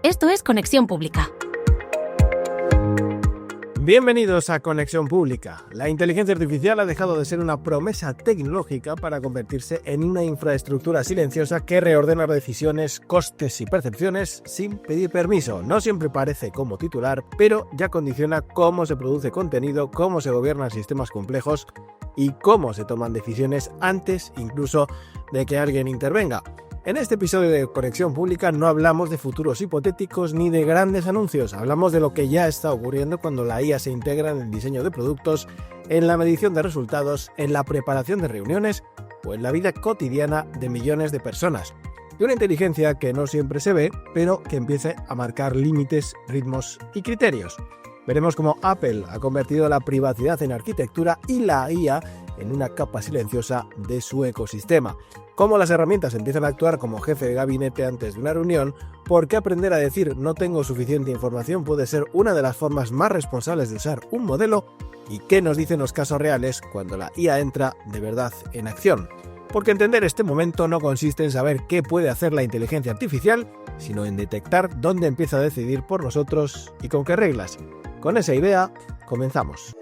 Esto es Conexión Pública. Bienvenidos a Conexión Pública. La inteligencia artificial ha dejado de ser una promesa tecnológica para convertirse en una infraestructura silenciosa que reordena decisiones, costes y percepciones sin pedir permiso. No siempre parece como titular, pero ya condiciona cómo se produce contenido, cómo se gobiernan sistemas complejos y cómo se toman decisiones antes incluso de que alguien intervenga. En este episodio de Conexión Pública no hablamos de futuros hipotéticos ni de grandes anuncios, hablamos de lo que ya está ocurriendo cuando la IA se integra en el diseño de productos, en la medición de resultados, en la preparación de reuniones o en la vida cotidiana de millones de personas. De una inteligencia que no siempre se ve, pero que empieza a marcar límites, ritmos y criterios. Veremos cómo Apple ha convertido la privacidad en arquitectura y la IA en una capa silenciosa de su ecosistema. Cómo las herramientas empiezan a actuar como jefe de gabinete antes de una reunión, por qué aprender a decir no tengo suficiente información puede ser una de las formas más responsables de usar un modelo y qué nos dicen los casos reales cuando la IA entra de verdad en acción. Porque entender este momento no consiste en saber qué puede hacer la inteligencia artificial, sino en detectar dónde empieza a decidir por nosotros y con qué reglas. Con esa idea, comenzamos.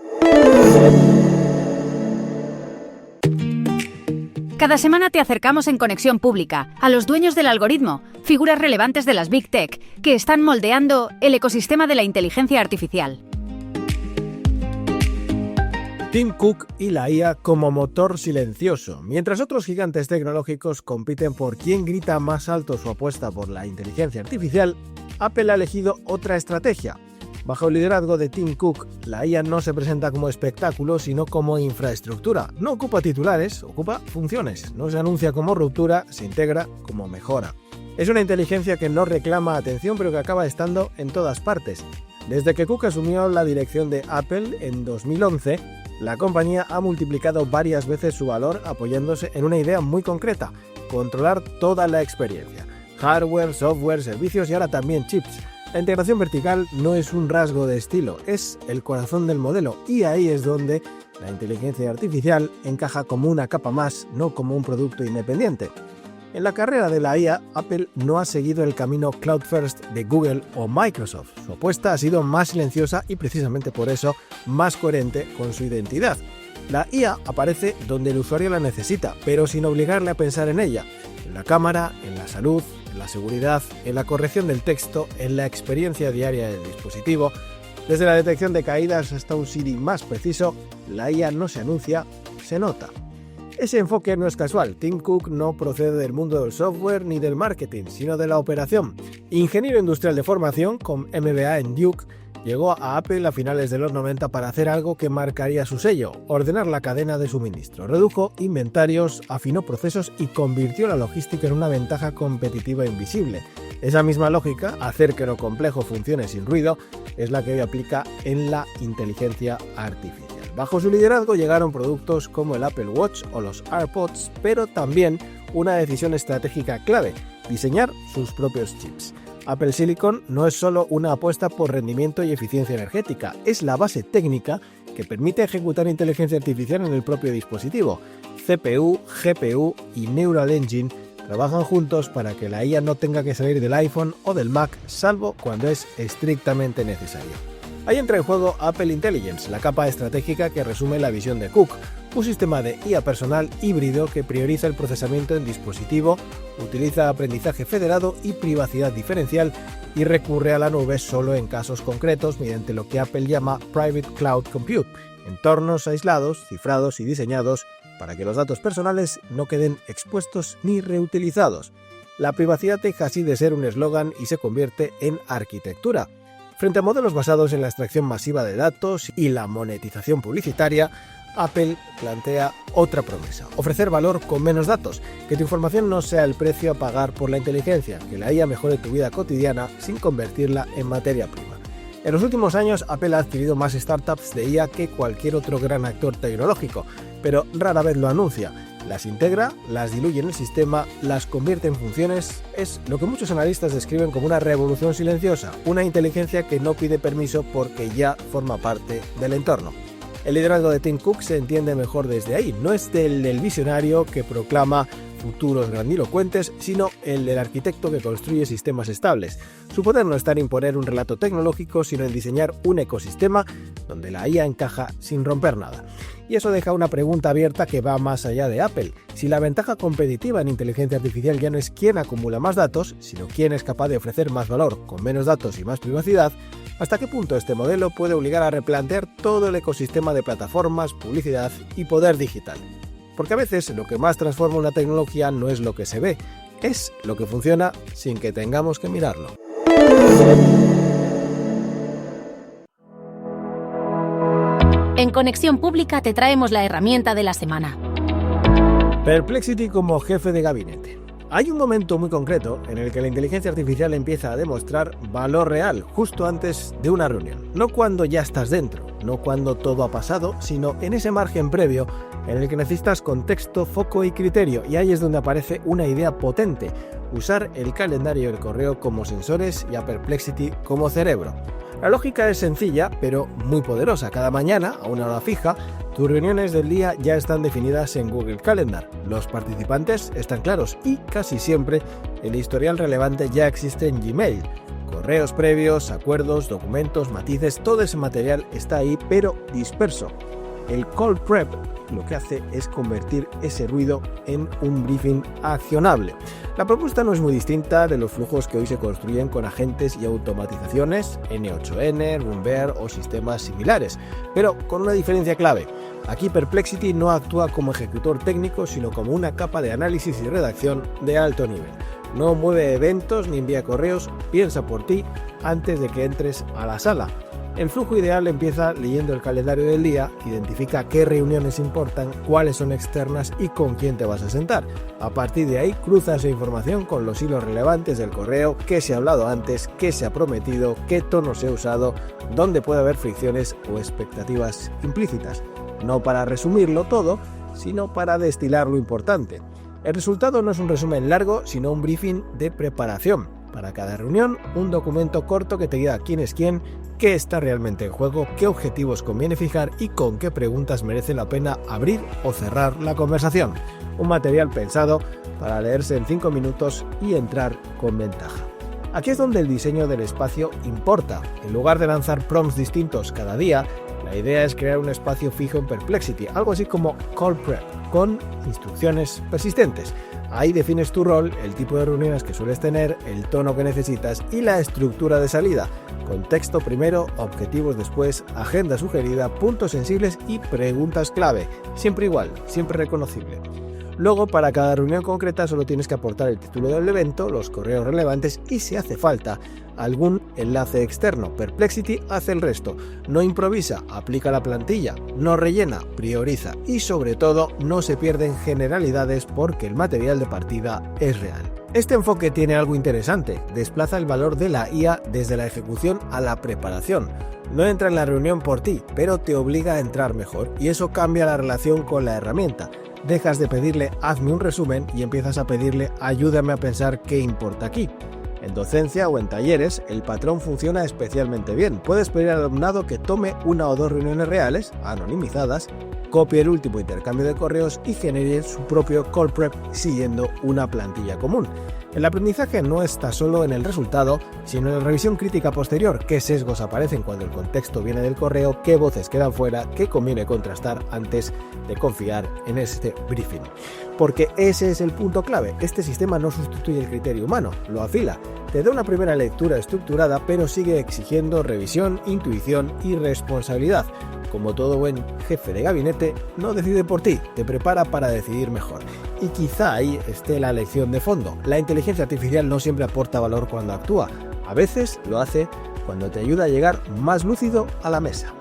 Cada semana te acercamos en Conexión Pública a los dueños del algoritmo, figuras relevantes de las Big Tech, que están moldeando el ecosistema de la inteligencia artificial. Tim Cook y la IA como motor silencioso. Mientras otros gigantes tecnológicos compiten por quién grita más alto su apuesta por la inteligencia artificial, Apple ha elegido otra estrategia. Bajo el liderazgo de Tim Cook, la IA no se presenta como espectáculo, sino como infraestructura. No ocupa titulares, ocupa funciones. No se anuncia como ruptura, se integra como mejora. Es una inteligencia que no reclama atención, pero que acaba estando en todas partes. Desde que Cook asumió la dirección de Apple en 2011, la compañía ha multiplicado varias veces su valor apoyándose en una idea muy concreta: controlar toda la experiencia. Hardware, software, servicios y ahora también chips. La integración vertical no es un rasgo de estilo, es el corazón del modelo, y ahí es donde la inteligencia artificial encaja como una capa más, no como un producto independiente. En la carrera de la IA, Apple no ha seguido el camino Cloud First de Google o Microsoft. Su apuesta ha sido más silenciosa y precisamente por eso más coherente con su identidad. La IA aparece donde el usuario la necesita, pero sin obligarle a pensar en ella. En la cámara, en la salud, en la seguridad, en la corrección del texto, en la experiencia diaria del dispositivo. Desde la detección de caídas hasta un Siri más preciso, la IA no se anuncia, se nota. Ese enfoque no es casual. Tim Cook no procede del mundo del software ni del marketing, sino de la operación. Ingeniero industrial de formación, con MBA en Duke, llegó a Apple a finales de los 90 para hacer algo que marcaría su sello: ordenar la cadena de suministro. Redujo inventarios, afinó procesos y convirtió la logística en una ventaja competitiva invisible. Esa misma lógica, hacer que lo complejo funcione sin ruido, es la que hoy aplica en la inteligencia artificial. Bajo su liderazgo llegaron productos como el Apple Watch o los AirPods, pero también una decisión estratégica clave: diseñar sus propios chips. Apple Silicon no es solo una apuesta por rendimiento y eficiencia energética, es la base técnica que permite ejecutar inteligencia artificial en el propio dispositivo. CPU, GPU y Neural Engine trabajan juntos para que la IA no tenga que salir del iPhone o del Mac, salvo cuando es estrictamente necesario. Ahí entra en juego Apple Intelligence, la capa estratégica que resume la visión de Cook, un sistema de IA personal híbrido que prioriza el procesamiento en dispositivo, utiliza aprendizaje federado y privacidad diferencial y recurre a la nube solo en casos concretos mediante lo que Apple llama Private Cloud Compute, entornos aislados, cifrados y diseñados para que los datos personales no queden expuestos ni reutilizados. La privacidad deja así de ser un eslogan y se convierte en arquitectura. Frente a modelos basados en la extracción masiva de datos y la monetización publicitaria, Apple plantea otra promesa: ofrecer valor con menos datos, que tu información no sea el precio a pagar por la inteligencia, que la IA mejore tu vida cotidiana sin convertirla en materia prima. En los últimos años, Apple ha adquirido más startups de IA que cualquier otro gran actor tecnológico, pero rara vez lo anuncia. Las integra, las diluye en el sistema, las convierte en funciones. Es lo que muchos analistas describen como una revolución silenciosa, una inteligencia que no pide permiso porque ya forma parte del entorno. El liderazgo de Tim Cook se entiende mejor desde ahí, no es del visionario que proclama futuros grandilocuentes, sino el del arquitecto que construye sistemas estables. Su poder no está en imponer un relato tecnológico, sino en diseñar un ecosistema donde la IA encaja sin romper nada. Y eso deja una pregunta abierta que va más allá de Apple. Si la ventaja competitiva en inteligencia artificial ya no es quién acumula más datos, sino quién es capaz de ofrecer más valor con menos datos y más privacidad, ¿hasta qué punto este modelo puede obligar a replantear todo el ecosistema de plataformas, publicidad y poder digital? Porque a veces lo que más transforma una tecnología no es lo que se ve, es lo que funciona sin que tengamos que mirarlo. En Conexión Pública te traemos la herramienta de la semana. Perplexity como jefe de gabinete. Hay un momento muy concreto en el que la inteligencia artificial empieza a demostrar valor real justo antes de una reunión. No cuando ya estás dentro, no cuando todo ha pasado, sino en ese margen previo en el que necesitas contexto, foco y criterio, y ahí es donde aparece una idea potente: usar el calendario y el correo como sensores y a Perplexity como cerebro. La lógica es sencilla, pero muy poderosa. Cada mañana, a una hora fija, tus reuniones del día ya están definidas en Google Calendar. Los participantes están claros y, casi siempre, el historial relevante ya existe en Gmail. Correos previos, acuerdos, documentos, matices, todo ese material está ahí, pero disperso. El Call Prep lo que hace es convertir ese ruido en un briefing accionable. La propuesta no es muy distinta de los flujos que hoy se construyen con agentes y automatizaciones, N8N, Rumbear o sistemas similares, pero con una diferencia clave. Aquí Perplexity no actúa como ejecutor técnico, sino como una capa de análisis y redacción de alto nivel. No mueve eventos ni envía correos, piensa por ti antes de que entres a la sala. El flujo ideal empieza leyendo el calendario del día, identifica qué reuniones importan, cuáles son externas y con quién te vas a sentar. A partir de ahí cruza esa información con los hilos relevantes del correo, qué se ha hablado antes, qué se ha prometido, qué tono se ha usado, dónde puede haber fricciones o expectativas implícitas. No para resumirlo todo, sino para destilar lo importante. El resultado no es un resumen largo, sino un briefing de preparación. Para cada reunión, un documento corto que te diga quién es quién, qué está realmente en juego, qué objetivos conviene fijar y con qué preguntas merece la pena abrir o cerrar la conversación. Un material pensado para leerse en 5 minutos y entrar con ventaja. Aquí es donde el diseño del espacio importa. En lugar de lanzar prompts distintos cada día, la idea es crear un espacio fijo en Perplexity, algo así como Call Prep, con instrucciones persistentes. Ahí defines tu rol, el tipo de reuniones que sueles tener, el tono que necesitas y la estructura de salida. Contexto primero, objetivos después, agenda sugerida, puntos sensibles y preguntas clave. Siempre igual, siempre reconocible. Luego, para cada reunión concreta solo tienes que aportar el título del evento, los correos relevantes y, si hace falta, algún enlace externo. Perplexity hace el resto. No improvisa, aplica la plantilla, no rellena, prioriza y, sobre todo, no se pierden generalidades porque el material de partida es real. Este enfoque tiene algo interesante. Desplaza el valor de la IA desde la ejecución a la preparación. No entra en la reunión por ti, pero te obliga a entrar mejor y eso cambia la relación con la herramienta. Dejas de pedirle hazme un resumen y empiezas a pedirle ayúdame a pensar qué importa aquí. En docencia o en talleres, el patrón funciona especialmente bien. Puedes pedir al alumnado que tome 1 o 2 reuniones reales, anonimizadas, copie el último intercambio de correos y genere su propio call prep siguiendo una plantilla común. El aprendizaje no está solo en el resultado, sino en la revisión crítica posterior, qué sesgos aparecen cuando el contexto viene del correo, qué voces quedan fuera, qué conviene contrastar antes de confiar en este briefing. Porque ese es el punto clave, este sistema no sustituye el criterio humano, lo afila, te da una primera lectura estructurada, pero sigue exigiendo revisión, intuición y responsabilidad. Como todo buen jefe de gabinete, no decide por ti, te prepara para decidir mejor. Y quizá ahí esté la lección de fondo. La inteligencia artificial no siempre aporta valor cuando actúa. A veces lo hace cuando te ayuda a llegar más lúcido a la mesa.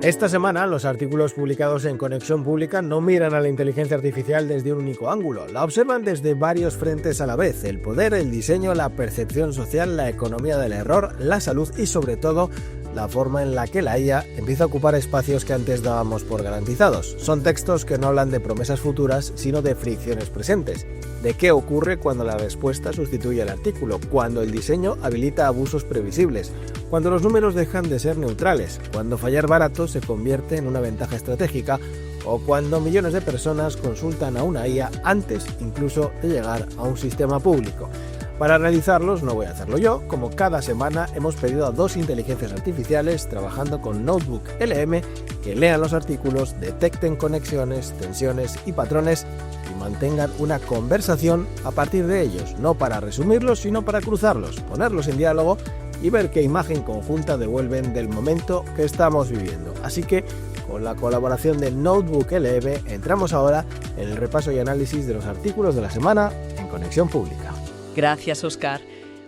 Esta semana, los artículos publicados en Conexión Pública no miran a la inteligencia artificial desde un único ángulo, la observan desde varios frentes a la vez: el poder, el diseño, la percepción social, la economía del error, la salud y, sobre todo, la forma en la que la IA empieza a ocupar espacios que antes dábamos por garantizados. Son textos que no hablan de promesas futuras, sino de fricciones presentes. De qué ocurre cuando la respuesta sustituye al artículo, cuando el diseño habilita abusos previsibles, cuando los números dejan de ser neutrales, cuando fallar barato se convierte en una ventaja estratégica, o cuando millones de personas consultan a una IA antes incluso de llegar a un sistema público. Para analizarlos no voy a hacerlo yo, como cada semana hemos pedido a 2 inteligencias artificiales trabajando con Notebook LM que lean los artículos, detecten conexiones, tensiones y patrones y mantengan una conversación a partir de ellos, no para resumirlos sino para cruzarlos, ponerlos en diálogo y ver qué imagen conjunta devuelven del momento que estamos viviendo. Así que, con la colaboración de Notebook LM, entramos ahora en el repaso y análisis de los artículos de la semana en Conexión Pública. Gracias, Óscar.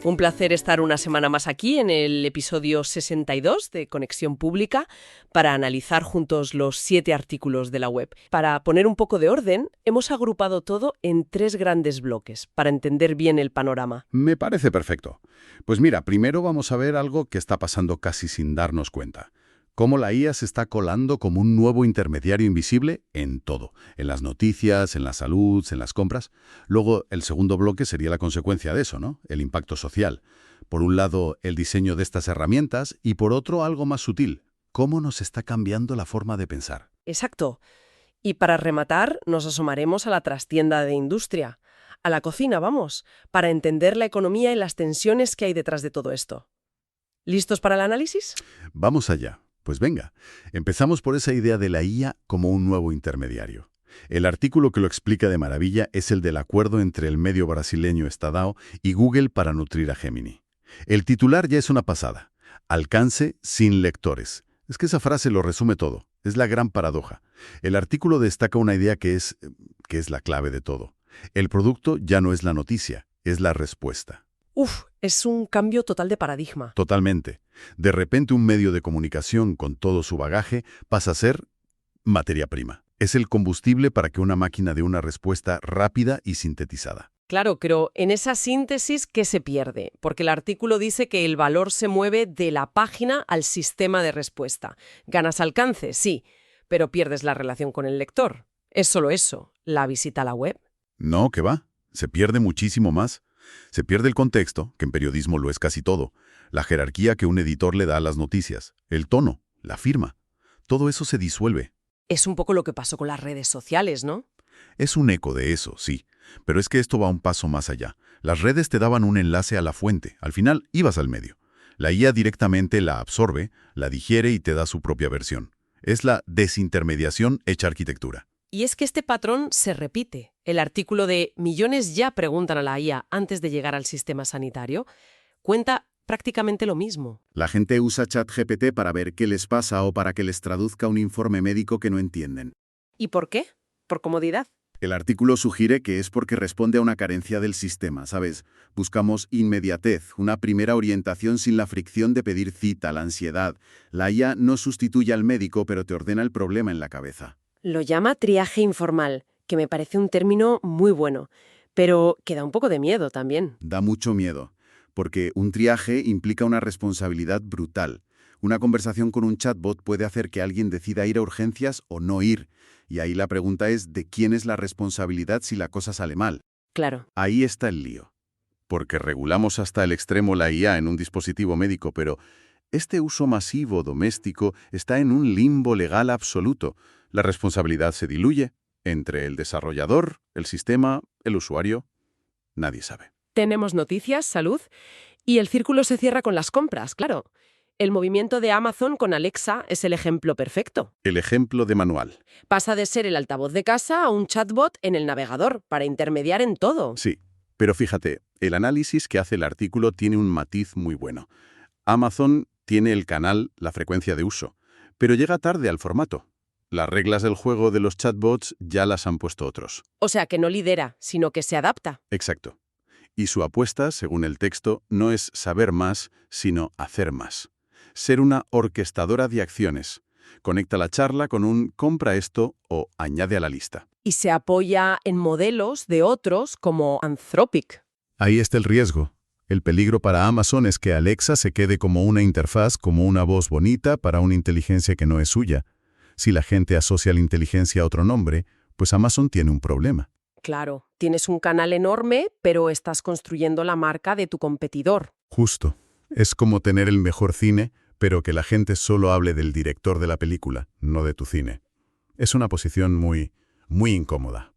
Un placer estar una semana más aquí en el episodio 62 de Conexión Pública para analizar juntos los 7 artículos de la web. Para poner un poco de orden, hemos agrupado todo en 3 grandes bloques para entender bien el panorama. Me parece perfecto. Pues mira, primero vamos a ver algo que está pasando casi sin darnos cuenta. Cómo la IA se está colando como un nuevo intermediario invisible en todo, en las noticias, en la salud, en las compras. Luego, el segundo bloque sería la consecuencia de eso, ¿no? El impacto social. Por un lado, el diseño de estas herramientas y por otro, algo más sutil. Cómo nos está cambiando la forma de pensar. Exacto. Y para rematar, nos asomaremos a la trastienda de industria, a la cocina, vamos, para entender la economía y las tensiones que hay detrás de todo esto. ¿Listos para el análisis? Vamos allá. Pues venga, empezamos por esa idea de la IA como un nuevo intermediario. El artículo que lo explica de maravilla es el del acuerdo entre el medio brasileño Estadão y Google para nutrir a Gemini. El titular ya es una pasada. Alcance sin lectores. Es que esa frase lo resume todo. Es la gran paradoja. El artículo destaca una idea que es la clave de todo. El producto ya no es la noticia, es la respuesta. Es un cambio total de paradigma. Totalmente. De repente un medio de comunicación con todo su bagaje pasa a ser materia prima. Es el combustible para que una máquina dé una respuesta rápida y sintetizada. Claro, pero en esa síntesis, ¿qué se pierde? Porque el artículo dice que el valor se mueve de la página al sistema de respuesta. Ganas alcance, sí, pero pierdes la relación con el lector. ¿Es solo eso, la visita a la web? No, ¿qué va? Se pierde muchísimo más. Se pierde el contexto, que en periodismo lo es casi todo, la jerarquía que un editor le da a las noticias, el tono, la firma. Todo eso se disuelve. Es un poco lo que pasó con las redes sociales, ¿no? Es un eco de eso, sí. Pero es que esto va un paso más allá. Las redes te daban un enlace a la fuente. Al final, ibas al medio. La IA directamente la absorbe, la digiere y te da su propia versión. Es la desintermediación hecha arquitectura. Y es que este patrón se repite. El artículo de millones ya preguntan a la IA antes de llegar al sistema sanitario cuenta prácticamente lo mismo. La gente usa ChatGPT para ver qué les pasa o para que les traduzca un informe médico que no entienden. ¿Y por qué? Por comodidad. El artículo sugiere que es porque responde a una carencia del sistema, ¿sabes? Buscamos inmediatez, una primera orientación sin la fricción de pedir cita, la ansiedad. La IA no sustituye al médico, pero te ordena el problema en la cabeza. Lo llama triaje informal, que me parece un término muy bueno, pero que da un poco de miedo también. Da mucho miedo, porque un triaje implica una responsabilidad brutal. Una conversación con un chatbot puede hacer que alguien decida ir a urgencias o no ir. Y ahí la pregunta es de quién es la responsabilidad si la cosa sale mal. Claro. Ahí está el lío. Porque regulamos hasta el extremo la IA en un dispositivo médico, pero este uso masivo doméstico está en un limbo legal absoluto. La responsabilidad se diluye entre el desarrollador, el sistema, el usuario. Nadie sabe. Tenemos noticias, salud, y el círculo se cierra con las compras, claro. El movimiento de Amazon con Alexa es el ejemplo perfecto. El ejemplo de manual. Pasa de ser el altavoz de casa a un chatbot en el navegador para intermediar en todo. Sí, pero fíjate, el análisis que hace el artículo tiene un matiz muy bueno. Amazon tiene el canal, la frecuencia de uso, pero llega tarde al formato. Las reglas del juego de los chatbots ya las han puesto otros. O sea, que no lidera, sino que se adapta. Exacto. Y su apuesta, según el texto, no es saber más, sino hacer más. Ser una orquestadora de acciones. Conecta la charla con un compra esto o añade a la lista. Y se apoya en modelos de otros como Anthropic. Ahí está el riesgo. El peligro para Amazon es que Alexa se quede como una interfaz, como una voz bonita para una inteligencia que no es suya. Si la gente asocia la inteligencia a otro nombre, pues Amazon tiene un problema. Claro, tienes un canal enorme, pero estás construyendo la marca de tu competidor. Justo. Es como tener el mejor cine, pero que la gente solo hable del director de la película, no de tu cine. Es una posición muy incómoda.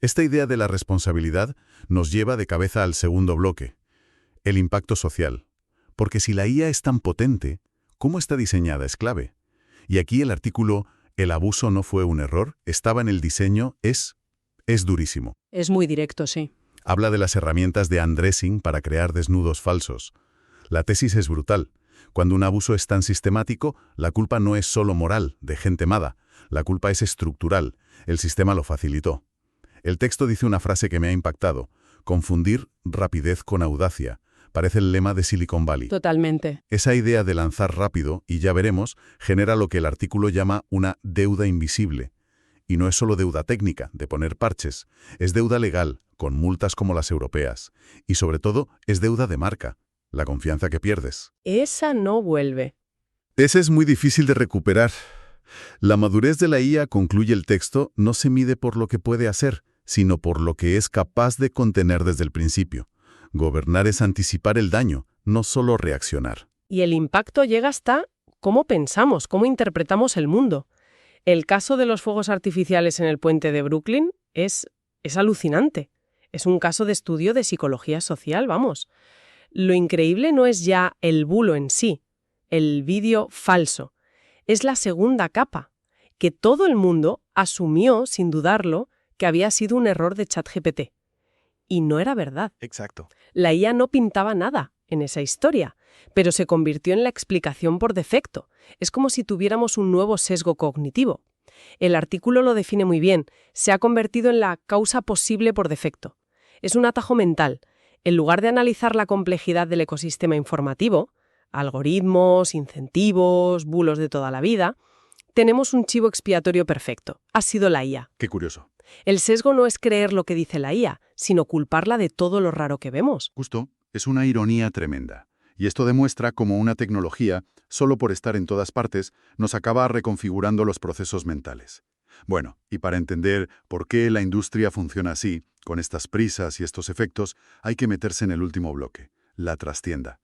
Esta idea de la responsabilidad nos lleva de cabeza al segundo bloque, el impacto social. Porque si la IA es tan potente, ¿cómo está diseñada es clave? Y aquí el artículo «El abuso no fue un error», estaba en el diseño, es durísimo. Es muy directo, sí. Habla de las herramientas de undressing para crear desnudos falsos. La tesis es brutal. Cuando un abuso es tan sistemático, la culpa no es solo moral, de gente mala. La culpa es estructural. El sistema lo facilitó. El texto dice una frase que me ha impactado. Confundir rapidez con audacia. Parece el lema de Silicon Valley. Totalmente. Esa idea de lanzar rápido, y ya veremos, genera lo que el artículo llama una deuda invisible. Y no es solo deuda técnica, de poner parches. Es deuda legal, con multas como las europeas. Y sobre todo, es deuda de marca. La confianza que pierdes. Esa no vuelve. Ese es muy difícil de recuperar. La madurez de la IA, concluye el texto, no se mide por lo que puede hacer, sino por lo que es capaz de contener desde el principio. Gobernar es anticipar el daño, no solo reaccionar. Y el impacto llega hasta cómo pensamos, cómo interpretamos el mundo. El caso de los fuegos artificiales en el puente de Brooklyn es alucinante. Es un caso de estudio de psicología social, vamos. Lo increíble no es ya el bulo en sí, el vídeo falso. Es la segunda capa, que todo el mundo asumió, sin dudarlo, que había sido un error de ChatGPT. Y no era verdad. Exacto. La IA no pintaba nada en esa historia, pero se convirtió en la explicación por defecto. Es como si tuviéramos un nuevo sesgo cognitivo. El artículo lo define muy bien. Se ha convertido en la causa posible por defecto. Es un atajo mental. En lugar de analizar la complejidad del ecosistema informativo, algoritmos, incentivos, bulos de toda la vida, tenemos un chivo expiatorio perfecto. Ha sido la IA. Qué curioso. El sesgo no es creer lo que dice la IA, sino culparla de todo lo raro que vemos. Justo, es una ironía tremenda. Y esto demuestra cómo una tecnología, solo por estar en todas partes, nos acaba reconfigurando los procesos mentales. Bueno, y para entender por qué la industria funciona así, con estas prisas y estos efectos, hay que meterse en el último bloque, la trastienda,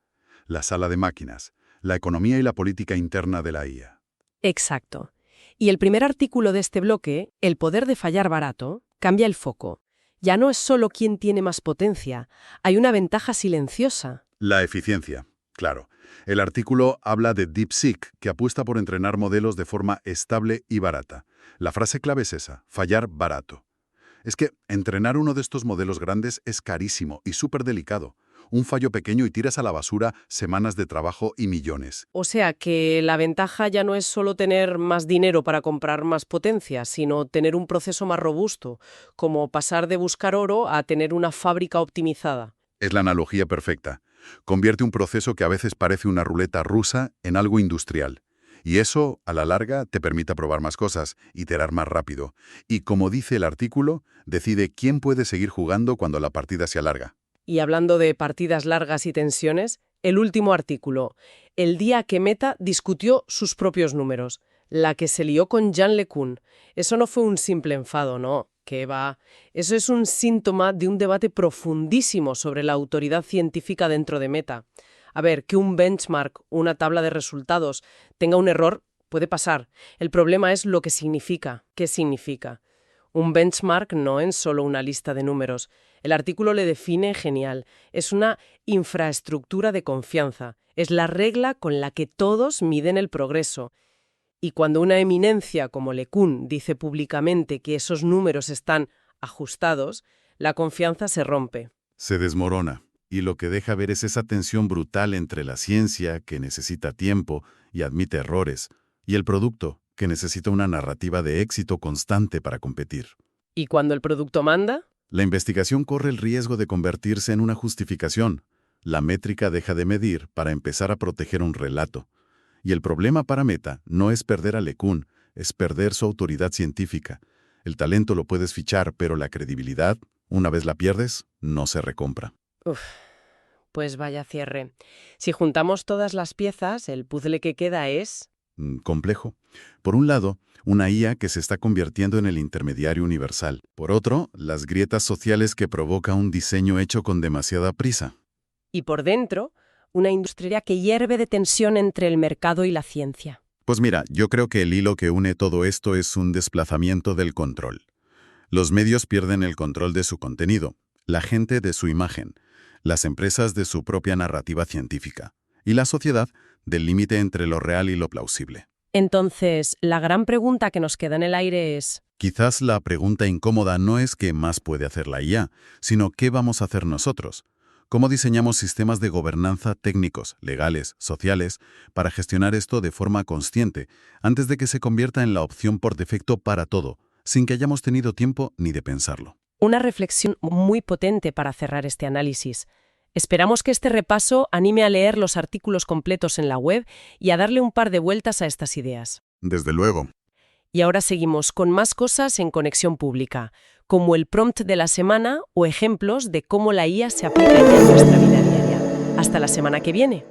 la sala de máquinas, la economía y la política interna de la IA. Exacto. Y el primer artículo de este bloque, El poder de fallar barato, cambia el foco. Ya no es solo quién tiene más potencia, hay una ventaja silenciosa. La eficiencia, claro. El artículo habla de DeepSeek, que apuesta por entrenar modelos de forma estable y barata. La frase clave es esa, fallar barato. Es que entrenar uno de estos modelos grandes es carísimo y súper delicado. Un fallo pequeño y tiras a la basura semanas de trabajo y millones. O sea que la ventaja ya no es solo tener más dinero para comprar más potencia, sino tener un proceso más robusto, como pasar de buscar oro a tener una fábrica optimizada. Es la analogía perfecta. Convierte un proceso que a veces parece una ruleta rusa en algo industrial. Y eso, a la larga, te permite probar más cosas, iterar más rápido. Y como dice el artículo, decide quién puede seguir jugando cuando la partida se alarga. Y hablando de partidas largas y tensiones, el último artículo, el día que Meta discutió sus propios números, la que se lió con Jan LeCun. Eso no fue un simple enfado, no, que va. Eso es un síntoma de un debate profundísimo sobre la autoridad científica dentro de Meta. A ver, que un benchmark, una tabla de resultados, tenga un error, puede pasar. El problema es lo que significa. ¿Qué significa? Un benchmark no es solo una lista de números. El artículo le define genial. Es una infraestructura de confianza. Es la regla con la que todos miden el progreso. Y cuando una eminencia como LeCun dice públicamente que esos números están ajustados, la confianza se rompe. Se desmorona. Y lo que deja ver es esa tensión brutal entre la ciencia, que necesita tiempo y admite errores, y el producto, que necesita una narrativa de éxito constante para competir. ¿Y cuando el producto manda? La investigación corre el riesgo de convertirse en una justificación. La métrica deja de medir para empezar a proteger un relato. Y el problema para Meta no es perder a LeCun, es perder su autoridad científica. El talento lo puedes fichar, pero la credibilidad, una vez la pierdes, no se recompra. Pues vaya cierre. Si juntamos todas las piezas, el puzzle que queda es... Complejo. Por un lado, una IA que se está convirtiendo en el intermediario universal. Por otro, las grietas sociales que provoca un diseño hecho con demasiada prisa. Y por dentro, una industria que hierve de tensión entre el mercado y la ciencia. Pues mira, yo creo que el hilo que une todo esto es un desplazamiento del control. Los medios pierden el control de su contenido, la gente de su imagen, las empresas de su propia narrativa científica, y la sociedad del límite entre lo real y lo plausible. Entonces, la gran pregunta que nos queda en el aire es... Quizás la pregunta incómoda no es qué más puede hacer la IA, sino qué vamos a hacer nosotros. ¿Cómo diseñamos sistemas de gobernanza técnicos, legales, sociales, para gestionar esto de forma consciente, antes de que se convierta en la opción por defecto para todo, sin que hayamos tenido tiempo ni de pensarlo? Una reflexión muy potente para cerrar este análisis. Esperamos que este repaso anime a leer los artículos completos en la web y a darle un par de vueltas a estas ideas. Desde luego. Y ahora seguimos con más cosas en Conexión Pública, como el prompt de la semana o ejemplos de cómo la IA se aplica ya en nuestra vida diaria. Hasta la semana que viene.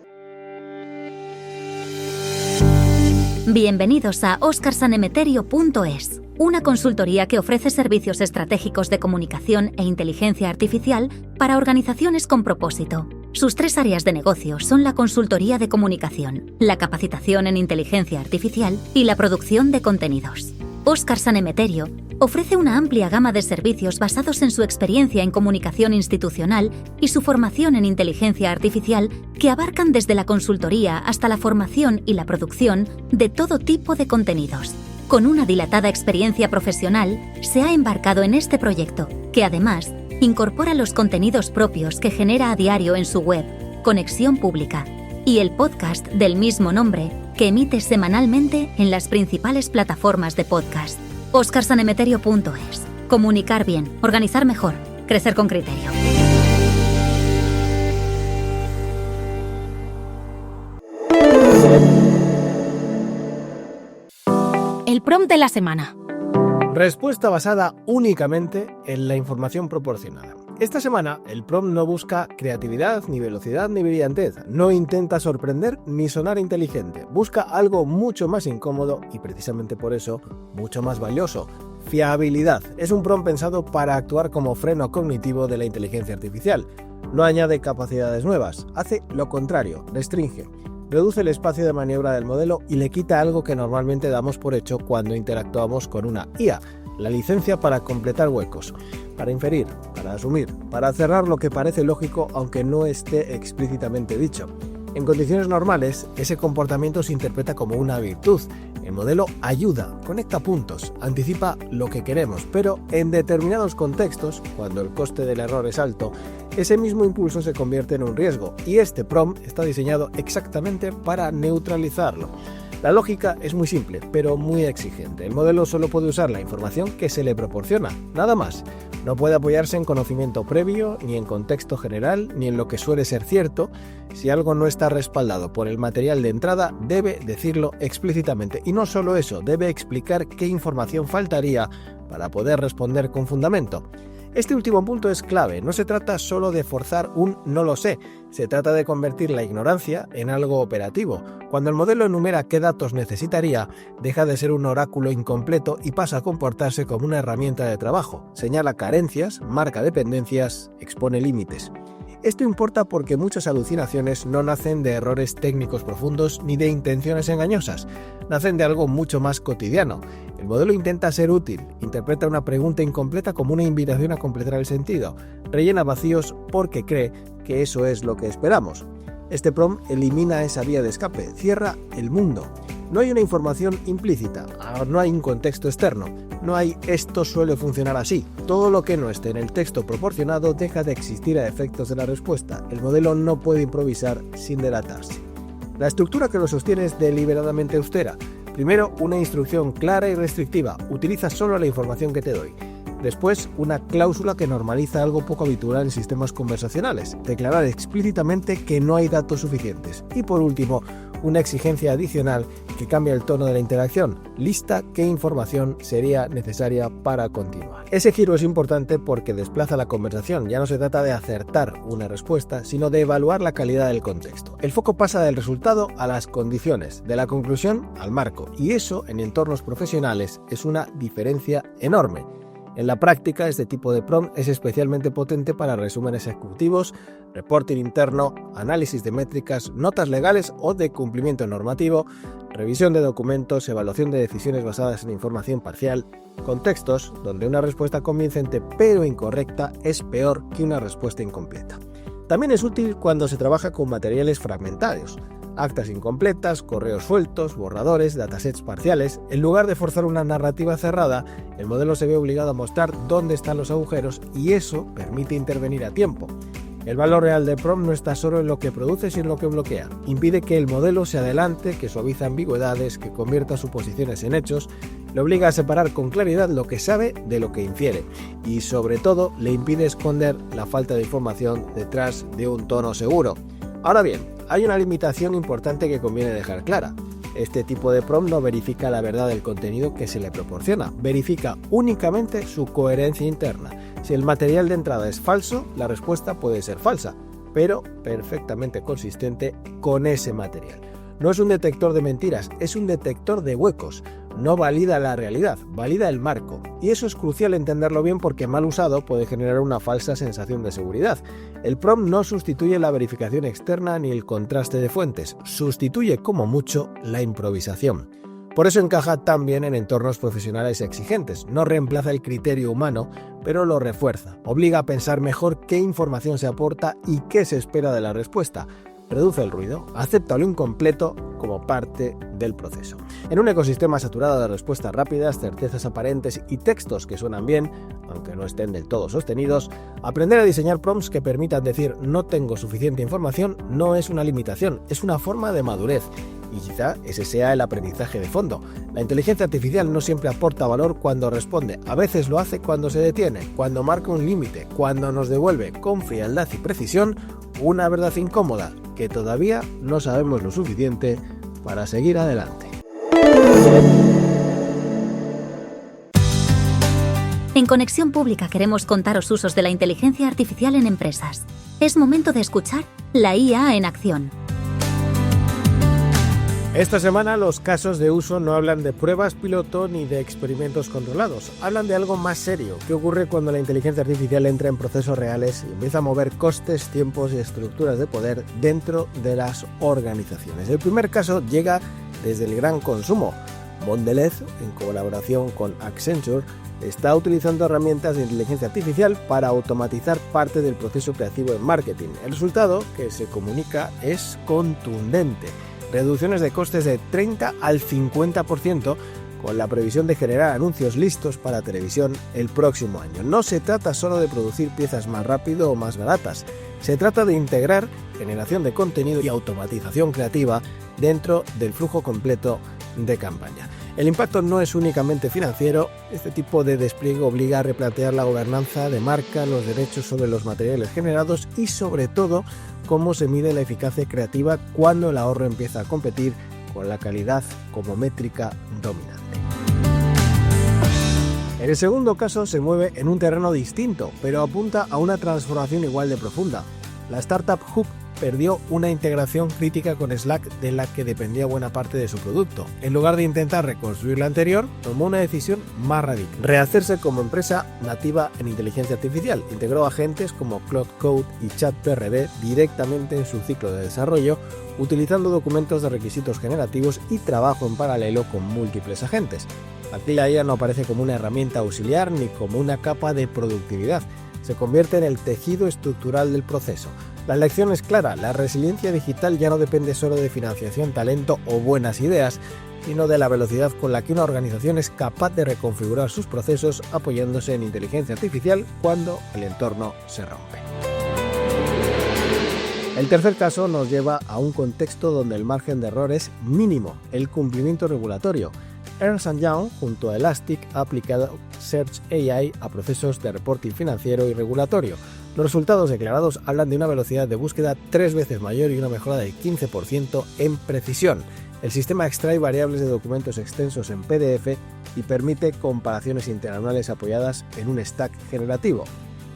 Bienvenidos a oscarsanemeterio.es, una consultoría que ofrece servicios estratégicos de comunicación e inteligencia artificial para organizaciones con propósito. Sus 3 áreas de negocio son la consultoría de comunicación, la capacitación en inteligencia artificial y la producción de contenidos. Óscar Sanemeterio ofrece una amplia gama de servicios basados en su experiencia en comunicación institucional y su formación en inteligencia artificial que abarcan desde la consultoría hasta la formación y la producción de todo tipo de contenidos. Con una dilatada experiencia profesional, se ha embarcado en este proyecto, que además incorpora los contenidos propios que genera a diario en su web, Conexión Pública, y el podcast del mismo nombre que emite semanalmente en las principales plataformas de podcast. oscarsanemeterio.es. Comunicar bien, organizar mejor, crecer con criterio. El prompt de la semana. Respuesta basada únicamente en la información proporcionada. Esta semana, el prompt no busca creatividad, ni velocidad, ni brillantez. No intenta sorprender ni sonar inteligente. Busca algo mucho más incómodo y, precisamente por eso, mucho más valioso. Fiabilidad. Es un prompt pensado para actuar como freno cognitivo de la inteligencia artificial. No añade capacidades nuevas. Hace lo contrario, restringe. Reduce el espacio de maniobra del modelo y le quita algo que normalmente damos por hecho cuando interactuamos con una IA. La licencia para completar huecos, para inferir, para asumir, para cerrar lo que parece lógico aunque no esté explícitamente dicho. En condiciones normales, ese comportamiento se interpreta como una virtud. El modelo ayuda, conecta puntos, anticipa lo que queremos, pero en determinados contextos, cuando el coste del error es alto, ese mismo impulso se convierte en un riesgo, y este prompt está diseñado exactamente para neutralizarlo. La lógica es muy simple, pero muy exigente. El modelo solo puede usar la información que se le proporciona, nada más. No puede apoyarse en conocimiento previo, ni en contexto general, ni en lo que suele ser cierto. Si algo no está respaldado por el material de entrada, debe decirlo explícitamente. Y no solo eso, debe explicar qué información faltaría para poder responder con fundamento. Este último punto es clave. No se trata solo de forzar un no lo sé, se trata de convertir la ignorancia en algo operativo. Cuando el modelo enumera qué datos necesitaría, deja de ser un oráculo incompleto y pasa a comportarse como una herramienta de trabajo. Señala carencias, marca dependencias, expone límites. Esto importa porque muchas alucinaciones no nacen de errores técnicos profundos ni de intenciones engañosas, nacen de algo mucho más cotidiano. El modelo intenta ser útil, interpreta una pregunta incompleta como una invitación a completar el sentido, rellena vacíos porque cree que eso es lo que esperamos. Este prompt elimina esa vía de escape, cierra el mundo. No hay una información implícita, no hay un contexto externo, no hay esto suele funcionar así. Todo lo que no esté en el texto proporcionado deja de existir a efectos de la respuesta. El modelo no puede improvisar sin delatarse. La estructura que lo sostiene es deliberadamente austera. Primero, una instrucción clara y restrictiva. Utiliza solo la información que te doy. Después, una cláusula que normaliza algo poco habitual en sistemas conversacionales. Declarar explícitamente que no hay datos suficientes. Y por último, una exigencia adicional que cambia el tono de la interacción. Lista qué información sería necesaria para continuar. Ese giro es importante porque desplaza la conversación. Ya no se trata de acertar una respuesta, sino de evaluar la calidad del contexto. El foco pasa del resultado a las condiciones, de la conclusión al marco, y eso en entornos profesionales es una diferencia enorme. En la práctica, este tipo de prompt es especialmente potente para resúmenes ejecutivos, reporting interno, análisis de métricas, notas legales o de cumplimiento normativo, revisión de documentos, evaluación de decisiones basadas en información parcial, contextos donde una respuesta convincente pero incorrecta es peor que una respuesta incompleta. También es útil cuando se trabaja con materiales fragmentarios. Actas incompletas, correos sueltos, borradores, datasets parciales. En lugar de forzar una narrativa cerrada, el modelo se ve obligado a mostrar dónde están los agujeros y eso permite intervenir a tiempo. El valor real del prompt no está solo en lo que produce, sino en lo que bloquea. Impide que el modelo se adelante, que suaviza ambigüedades, que convierta suposiciones en hechos, le obliga a separar con claridad lo que sabe de lo que infiere y, sobre todo, le impide esconder la falta de información detrás de un tono seguro. Ahora bien, hay una limitación importante que conviene dejar clara. Este tipo de prompt no verifica la verdad del contenido que se le proporciona, verifica únicamente su coherencia interna. Si el material de entrada es falso, la respuesta puede ser falsa, pero perfectamente consistente con ese material. No es un detector de mentiras, es un detector de huecos. No valida la realidad, valida el marco. Y eso es crucial entenderlo bien porque mal usado puede generar una falsa sensación de seguridad. El prompt no sustituye la verificación externa ni el contraste de fuentes, sustituye como mucho la improvisación. Por eso encaja tan bien en entornos profesionales exigentes. No reemplaza el criterio humano, pero lo refuerza. Obliga a pensar mejor qué información se aporta y qué se espera de la respuesta. Reduce el ruido, acepta lo incompleto como parte del proceso. En un ecosistema saturado de respuestas rápidas, certezas aparentes y textos que suenan bien, aunque no estén del todo sostenidos, aprender a diseñar prompts que permitan decir no tengo suficiente información no es una limitación, es una forma de madurez. Y quizá ese sea el aprendizaje de fondo. La inteligencia artificial no siempre aporta valor cuando responde, a veces lo hace cuando se detiene, cuando marca un límite, cuando nos devuelve con frialdad y precisión una verdad incómoda que todavía no sabemos lo suficiente para seguir adelante. En Conexión Pública queremos contaros usos de la inteligencia artificial en empresas. Es momento de escuchar la IA en acción. Esta semana los casos de uso no hablan de pruebas piloto ni de experimentos controlados, hablan de algo más serio. ¿Qué ocurre cuando la inteligencia artificial entra en procesos reales y empieza a mover costes, tiempos y estructuras de poder dentro de las organizaciones? El primer caso llega desde el gran consumo. Mondelez, en colaboración con Accenture, está utilizando herramientas de inteligencia artificial para automatizar parte del proceso creativo en marketing. El resultado que se comunica es contundente. Reducciones de costes de 30 al 50%, con la previsión de generar anuncios listos para televisión el próximo año. No se trata solo de producir piezas más rápido o más baratas, se trata de integrar generación de contenido y automatización creativa dentro del flujo completo de campaña. El impacto no es únicamente financiero, este tipo de despliegue obliga a replantear la gobernanza de marca, los derechos sobre los materiales generados y sobre todo cómo se mide la eficacia creativa cuando el ahorro empieza a competir con la calidad como métrica dominante. En el segundo caso se mueve en un terreno distinto, pero apunta a una transformación igual de profunda. La startup Hoop perdió una integración crítica con Slack de la que dependía buena parte de su producto. En lugar de intentar reconstruir la anterior, tomó una decisión más radical: rehacerse como empresa nativa en inteligencia artificial. Integró agentes como Cloud Code y ChatPRD directamente en su ciclo de desarrollo, utilizando documentos de requisitos generativos y trabajo en paralelo con múltiples agentes. Aquí la IA no aparece como una herramienta auxiliar ni como una capa de productividad. Se convierte en el tejido estructural del proceso. La lección es clara: la resiliencia digital ya no depende solo de financiación, talento o buenas ideas, sino de la velocidad con la que una organización es capaz de reconfigurar sus procesos apoyándose en inteligencia artificial cuando el entorno se rompe. El tercer caso nos lleva a un contexto donde el margen de error es mínimo: el cumplimiento regulatorio. Ernst & Young, junto a Elastic, ha aplicado Search AI a procesos de reporting financiero y regulatorio. Los resultados declarados hablan de una velocidad de búsqueda 3 veces mayor y una mejora del 15% en precisión. El sistema extrae variables de documentos extensos en PDF y permite comparaciones interanuales apoyadas en un stack generativo.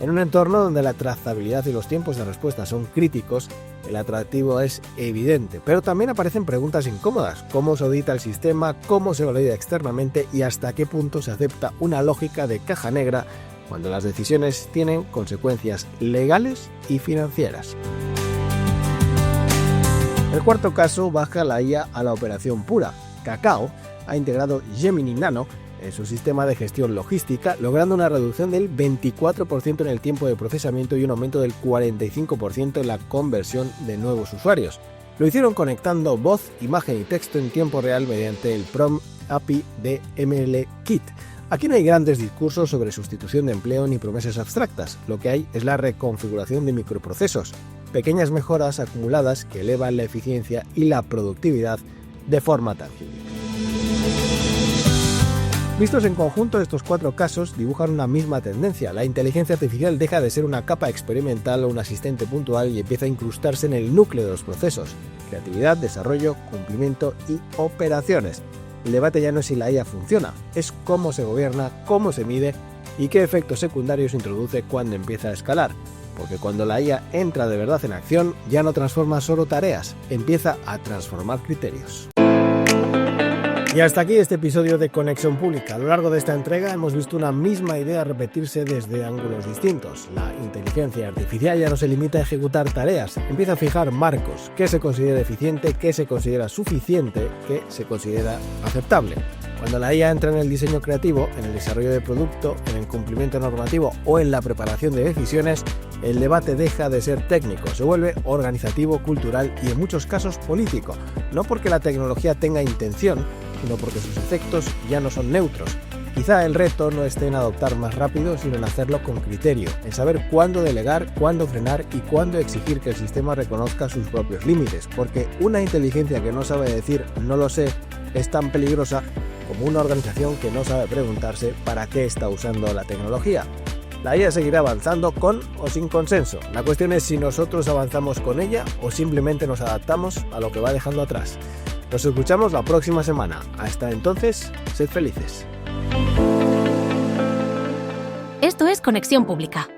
En un entorno donde la trazabilidad y los tiempos de respuesta son críticos, el atractivo es evidente, pero también aparecen preguntas incómodas: cómo se audita el sistema, cómo se valida externamente y hasta qué punto se acepta una lógica de caja negra cuando las decisiones tienen consecuencias legales y financieras. El cuarto caso baja la IA a la operación pura. Kakao ha integrado Gemini Nano en su sistema de gestión logística, logrando una reducción del 24% en el tiempo de procesamiento y un aumento del 45% en la conversión de nuevos usuarios. Lo hicieron conectando voz, imagen y texto en tiempo real mediante el Prompt API de MLKit. Aquí no hay grandes discursos sobre sustitución de empleo ni promesas abstractas. Lo que hay es la reconfiguración de microprocesos, pequeñas mejoras acumuladas que elevan la eficiencia y la productividad de forma tangible. Vistos en conjunto, estos 4 casos dibujan una misma tendencia. La inteligencia artificial deja de ser una capa experimental o un asistente puntual y empieza a incrustarse en el núcleo de los procesos: creatividad, desarrollo, cumplimiento y operaciones. El debate ya no es si la IA funciona, es cómo se gobierna, cómo se mide y qué efectos secundarios introduce cuando empieza a escalar. Porque cuando la IA entra de verdad en acción, ya no transforma solo tareas, empieza a transformar criterios. Y hasta aquí este episodio de Conexión Pública. A lo largo de esta entrega hemos visto una misma idea repetirse desde ángulos distintos. La inteligencia artificial ya no se limita a ejecutar tareas, empieza a fijar marcos: qué se considera eficiente, qué se considera suficiente, qué se considera aceptable. Cuando la IA entra en el diseño creativo, en el desarrollo de producto, en el cumplimiento normativo o en la preparación de decisiones, el debate deja de ser técnico, se vuelve organizativo, cultural y en muchos casos político. No porque la tecnología tenga intención, sino porque sus efectos ya no son neutros. Quizá el reto no esté en adoptar más rápido, sino en hacerlo con criterio, en saber cuándo delegar, cuándo frenar y cuándo exigir que el sistema reconozca sus propios límites, porque una inteligencia que no sabe decir "no lo sé" es tan peligrosa como una organización que no sabe preguntarse para qué está usando la tecnología. La IA seguirá avanzando con o sin consenso. La cuestión es si nosotros avanzamos con ella o simplemente nos adaptamos a lo que va dejando atrás. Nos escuchamos la próxima semana. Hasta entonces, sed felices. Esto es Conexión Pública.